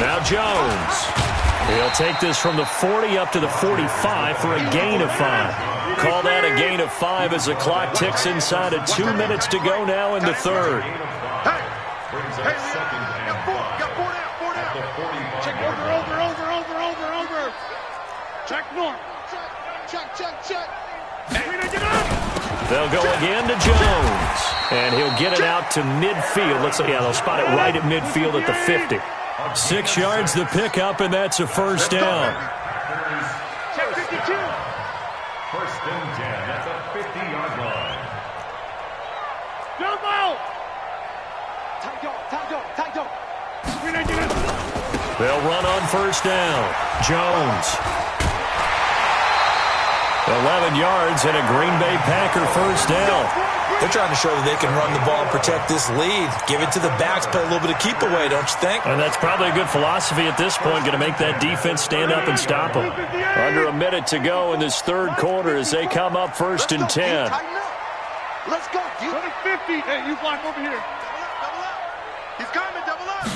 Now Jones. He'll take this from the 40 up to the 45 for a gain of 5. Call that a gain of 5 as the clock ticks inside of 2 minutes to go now in the 3rd. Brings up second and 5. Got four down. At the 45. Check over. Check north. Check. They'll go again to Jones, and he'll get it out to midfield. Let's see, yeah, they'll spot it right at midfield at the 50. 6 yards the pickup, and that's a first down. Check 52. First and 10 at the 50-yard line. Jump out. Tight dog. They'll run on first down. Jones. 11 yards and a Green Bay Packer first down. They're trying to show that they can run the ball and protect this lead. Give it to the backs, play a little bit of keep away, don't you think? And that's probably a good philosophy at this point, going to make that defense stand up and stop them. Under a minute to go in this third quarter as they come up first and 10. Let's go, dude. 50. Hey, you block over here. Double up. He's coming, double up.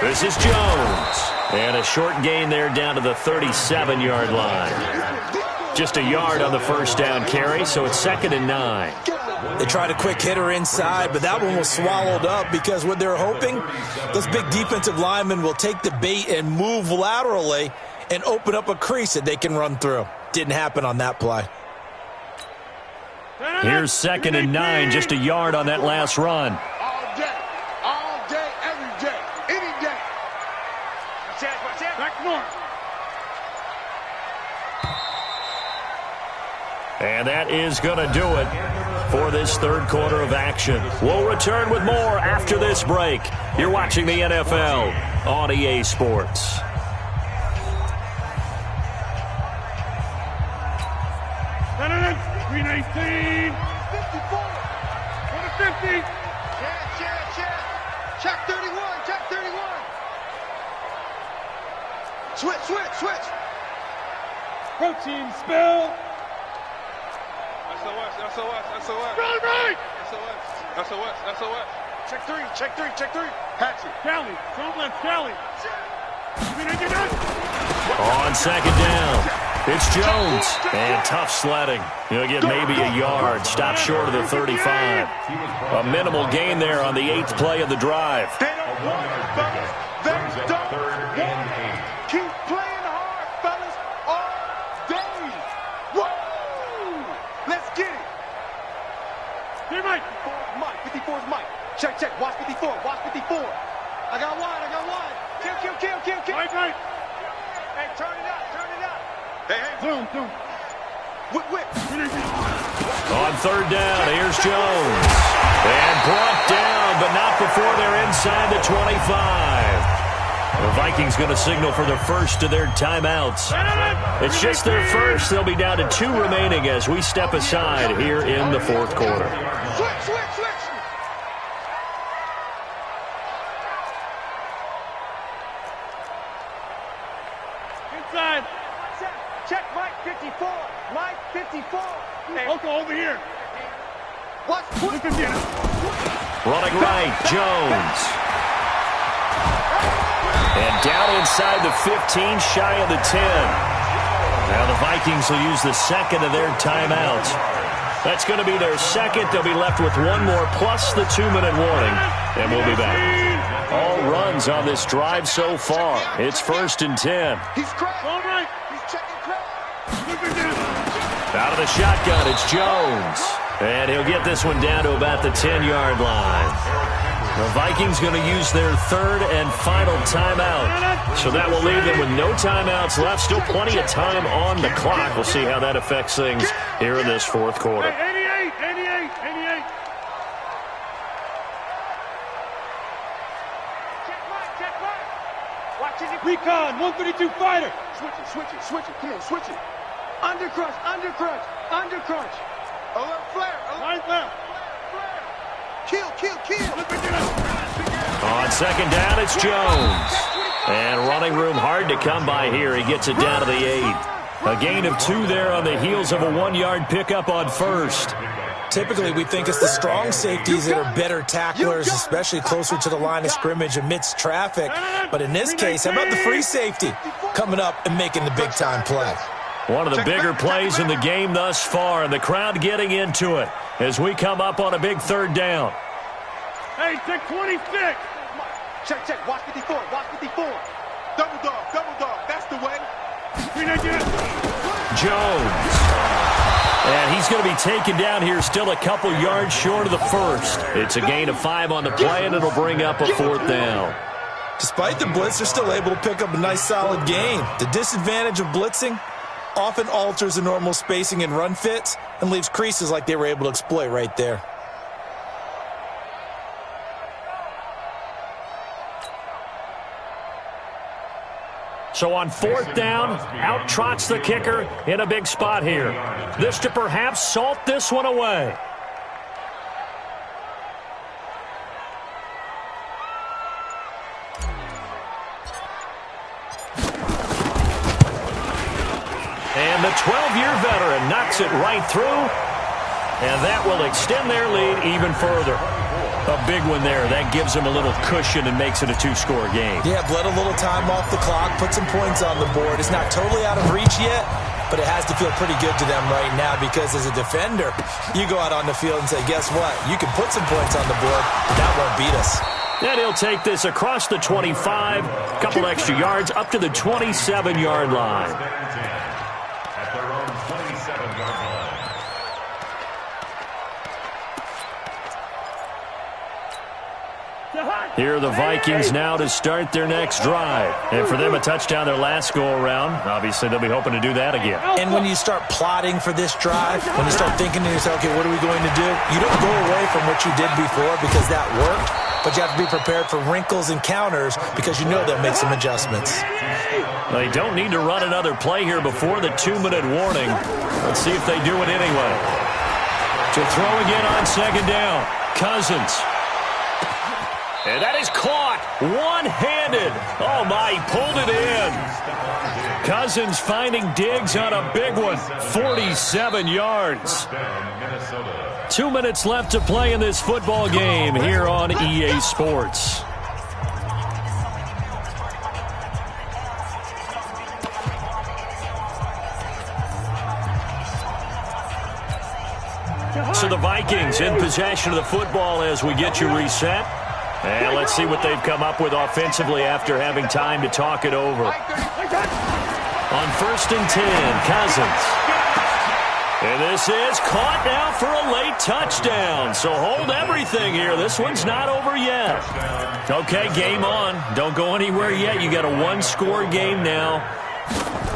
This is Jones. And a short gain there down to the 37-yard line. Just a yard on the first down carry, so it's 2nd and 9. They tried a quick hitter inside, but that one was swallowed up because what they're hoping, those big defensive linemen will take the bait and move laterally and open up a crease that they can run through. Didn't happen on that play. Here's 2nd and 9, just a yard on that last run. All day, every day, any day. Back north. And that is going to do it for this third quarter of action. We'll return with more after this break. You're watching the NFL on EA Sports. Green 18. 54. 50. Check 31. Switch. Protein spill. SOS. Run right. SOS. Check three. Patch it. Cali. From left, Cali. On second down, it's Jones. And tough sledding. He'll get maybe a yard. Stop short of the 35. A minimal gain there on the 8th play of the drive. They don't want it, fellas. They don't want it. Keep playing hard, fellas, all day. Woo! Let's get it. Here, Mike. 54's Mike. Check. Watch 54. I got wide. Kill. Right. Hey, turn it up. Hey. Zoom. Whip. On third down, here's Jones. And brought down, but not before they're inside the 25. The Vikings going to signal for the first of their timeouts. It's just their first. They'll be down to 2 remaining as we step aside here in the fourth quarter. Switch. Inside. Check Mike 54. Hey. Okay, over here. Watch. Running right, Jones. And down inside the 15, shy of the 10. Now the Vikings will use the second of their timeouts. That's going to be their second. They'll be left with one more plus the 2-minute warning. And we'll be back. All runs on this drive so far. It's 1st and 10. He's cracked. All right. He's checking crack. Out of the shotgun, it's Jones. And he'll get this one down to about the 10-yard line. The Vikings going to use their third and final timeout. So that will leave them with no timeouts left. Still plenty of time on the clock. We'll see how that affects things here in this fourth quarter. 88. Check Mike. Watching it. Recon, 132 fighter. Switch it. Come on, switch it. Under crunch. A little flare. Right left. Kill. On second down, it's Jones. And running room hard to come by here. He gets it down to the 8. A gain of 2 there on the heels of a 1-yard pickup on first. Typically, we think it's the strong safeties that are better tacklers, especially closer to the line of scrimmage amidst traffic. But in this case, how about the free safety coming up and making the big-time play? One of the bigger plays in the game thus far, and the crowd getting into it as we come up on a big third down. Hey, take 26. Check, check. Watch 54. Watch 54. Double dog. Double dog. That's the way. Jones. And he's going to be taken down here, still a couple yards short of the first. It's a gain of 5 on the play, and it'll bring up a 4th down. Despite the blitz, they're still able to pick up a nice, solid gain. The disadvantage of blitzing often alters the normal spacing and run fits and leaves creases like they were able to exploit right there. So on 4th down, out trots the kicker in a big spot here. This to perhaps salt this one away. And the 12-year veteran knocks it right through, and that will extend their lead even further. A big one there. That gives them a little cushion and makes it a 2-score game. Yeah, bled a little time off the clock, put some points on the board. It's not totally out of reach yet, but it has to feel pretty good to them right now because as a defender, you go out on the field and say, guess what? You can put some points on the board, but that won't beat us. And he'll take this across the 25, a couple extra yards, up to the 27-yard line. At their own 27-yard line. Here are the Vikings now to start their next drive. And for them, a touchdown their last go-around. Obviously, they'll be hoping to do that again. And when you start plotting for this drive, when you start thinking to yourself, okay, what are we going to do? You don't go away from what you did before because that worked, but you have to be prepared for wrinkles and counters because you know they'll make some adjustments. They don't need to run another play here before the 2-minute warning. Let's see if they do it anyway. To throw again on 2nd down. Cousins. And that is caught one-handed. Oh, my, he pulled it in. Cousins finding Diggs on a big one. 47 yards. 2 minutes left to play in this football game here on EA Sports. So the Vikings in possession of the football as we get you reset. And let's see what they've come up with offensively after having time to talk it over. On 1st and 10, Cousins. And this is caught now for a late touchdown. So hold everything here. This one's not over yet. Okay, game on. Don't go anywhere yet. You got a 1-score game now.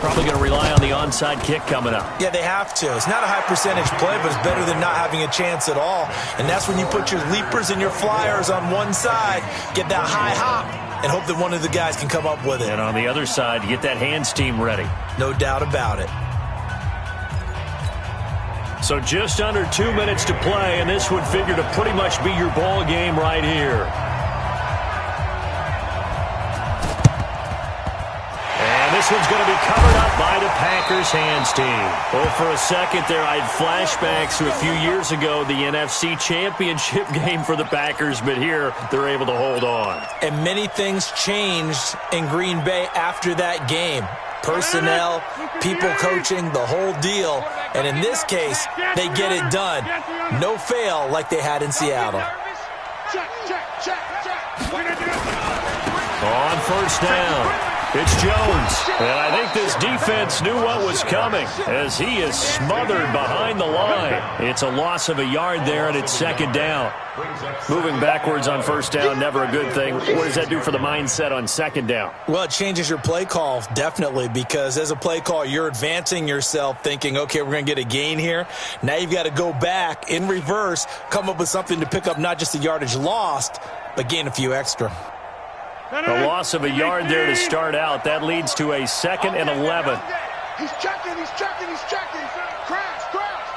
Probably going to rely on the onside kick coming up. Yeah, they have to. It's not a high percentage play, but it's better than not having a chance at all. And that's when you put your leapers and your flyers on one side, get that high hop, and hope that one of the guys can come up with it. And on the other side, get that hands team ready. No doubt about it. So just under 2 minutes to play, and this would figure to pretty much be your ball game right here. This one's going to be covered up by the Packers hands team. Well, for a second there, I had flashbacks to a few years ago, the NFC Championship game for the Packers, but here they're able to hold on. And many things changed in Green Bay after that game. Personnel, people coaching, the whole deal. And in this case, they get it done. No fail like they had in Seattle. On 1st down. It's Jones, and I think this defense knew what was coming as he is smothered behind the line. It's a loss of a yard there, and it's 2nd down. Moving backwards on 1st down, never a good thing. What does that do for the mindset on 2nd down? Well, it changes your play call, definitely, because as a play call, you're advancing yourself thinking, okay, we're going to get a gain here. Now you've got to go back in reverse, come up with something to pick up not just the yardage lost, but gain a few extra. A loss of a yard there to start out. That leads to a 2nd and 11. He's checking, he's checking, he's checking. Crash, crash.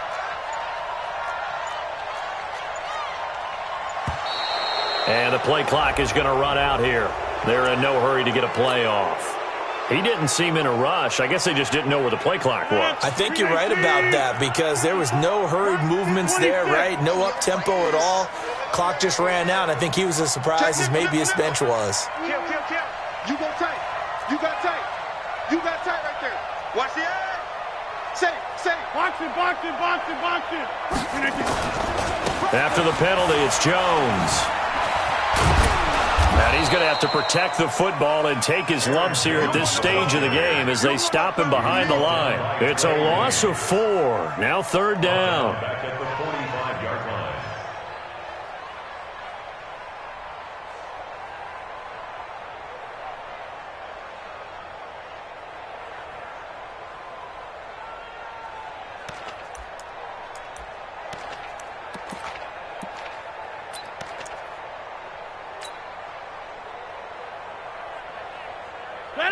And the play clock is going to run out here. They're in no hurry to get a play off. He didn't seem in a rush. I guess they just didn't know where the play clock was. I think you're right about that because there was no hurried movements there, right? No up-tempo at all. Clock just ran out. I think he was as surprised as maybe his bench was. Kill. You go tight. You got tight. You got tight right there. Watch the eye. Safe. Box it. After the penalty, it's Jones. And he's going to have to protect the football and take his lumps here at this stage of the game as they stop him behind the line. It's a loss of 4. Now 3rd down. Back at the 45-yard line.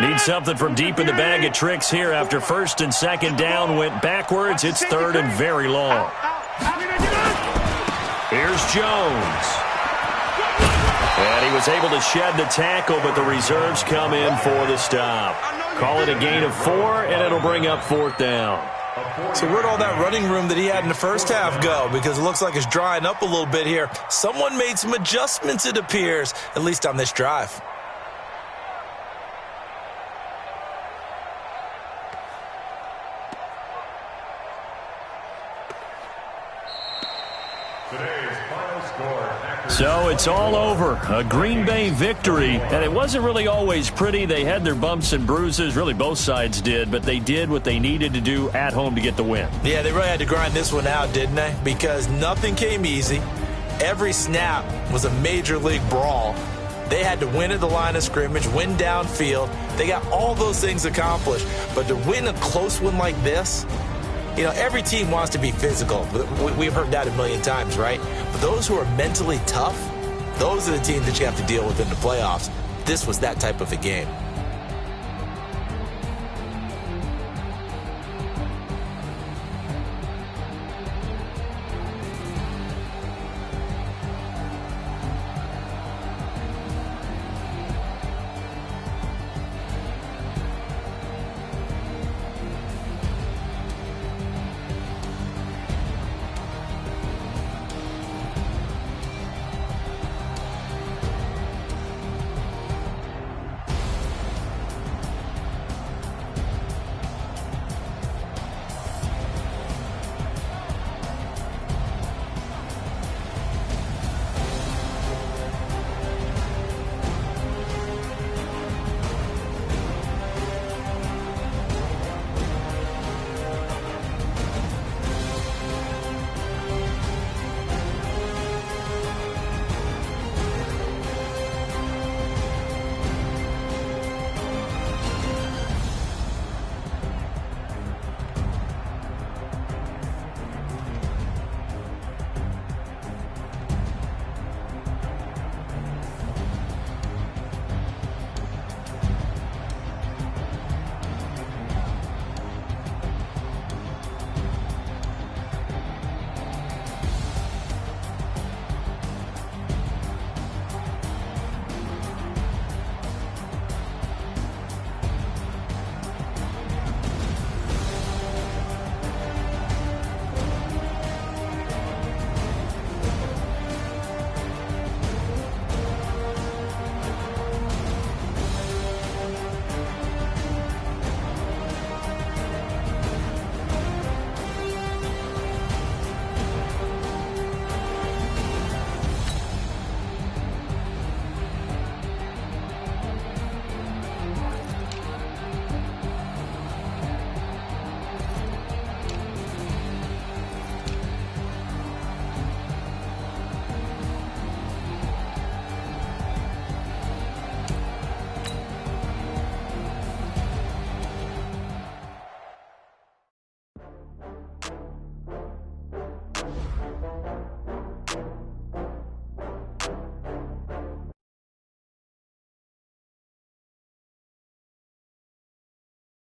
Need something from deep in the bag of tricks here after 1st and 2nd down went backwards. It's 3rd and very long. Here's Jones. And he was able to shed the tackle, but the reserves come in for the stop. Call it a gain of 4, and it'll bring up 4th down. So where'd all that running room that he had in the first half go? Because it looks like it's drying up a little bit here. Someone made some adjustments, it appears, at least on this drive. So it's all over. A Green Bay victory, and it wasn't really always pretty. They had their bumps and bruises. Really, both sides did, but they did what they needed to do at home to get the win. Yeah, they really had to grind this one out, didn't they? Because nothing came easy. Every snap was a major league brawl. They had to win at the line of scrimmage, win downfield. They got all those things accomplished. But to win a close one like this, you know, every team wants to be physical. We've heard that a million times, right? But those who are mentally tough, those are the teams that you have to deal with in the playoffs. This was that type of a game.